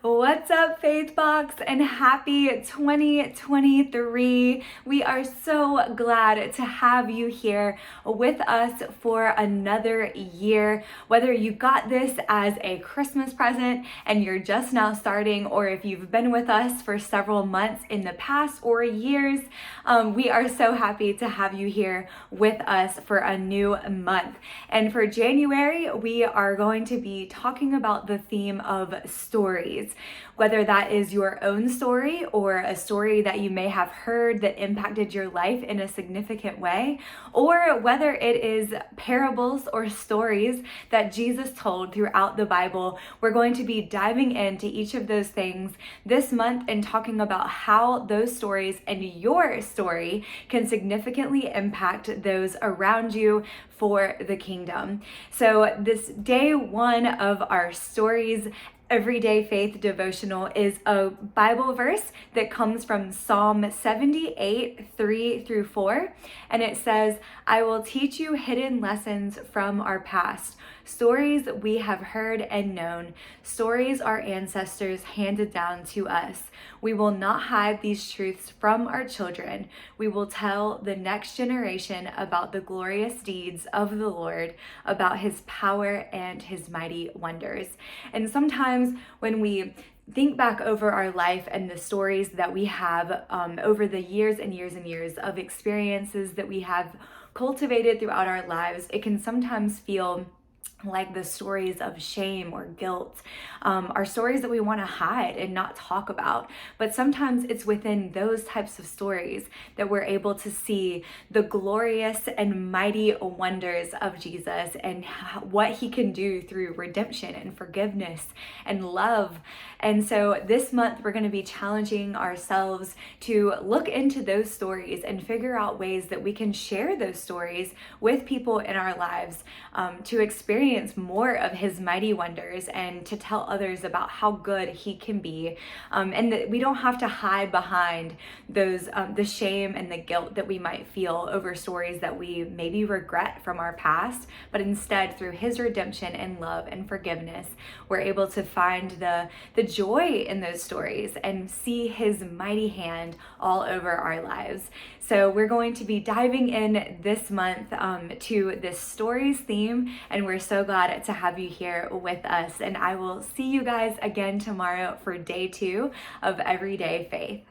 What's up, Faithbox, and happy 2023. We are so glad to have you here with us for another year. Whether you got this as a Christmas present and you're just now starting, or if you've been with us for several months in the past or years, we are so happy to have you here with us for a new month. And for January, we are going to be talking about the theme of stories. Whether that is your own story or a story that you may have heard that impacted your life in a significant way, or whether it is parables or stories that Jesus told throughout the Bible, we're going to be diving into each of those things this month and talking about how those stories and your story can significantly impact those around you for the kingdom. So this day one of our stories Everyday Faith devotional is a Bible verse that comes from Psalm 78, 3 through 4. And it says, "I will teach you hidden lessons from our past, stories we have heard and known, stories our ancestors handed down to us. We will not hide these truths from our children. We will tell the next generation about the glorious deeds of the Lord, about his power and his mighty wonders." And sometimes when we think back over our life and the stories that we have over the years and years and years of experiences that we have cultivated throughout our lives, it can sometimes feel like the stories of shame or guilt are stories that we want to hide and not talk about. But sometimes it's within those types of stories that we're able to see the glorious and mighty wonders of Jesus and what he can do through redemption and forgiveness and love. And so this month we're going to be challenging ourselves to look into those stories and figure out ways that we can share those stories with people in our lives to experience more of his mighty wonders and to tell others about how good he can be, and that we don't have to hide behind those the shame and the guilt that we might feel over stories that we maybe regret from our past, but instead through his redemption and love and forgiveness, we're able to find the joy in those stories and see his mighty hand all over our lives. So we're going to be diving in this month to this stories theme, and we're so glad to have you here with us. And I will see you guys again tomorrow for day 2 of Everyday Faith.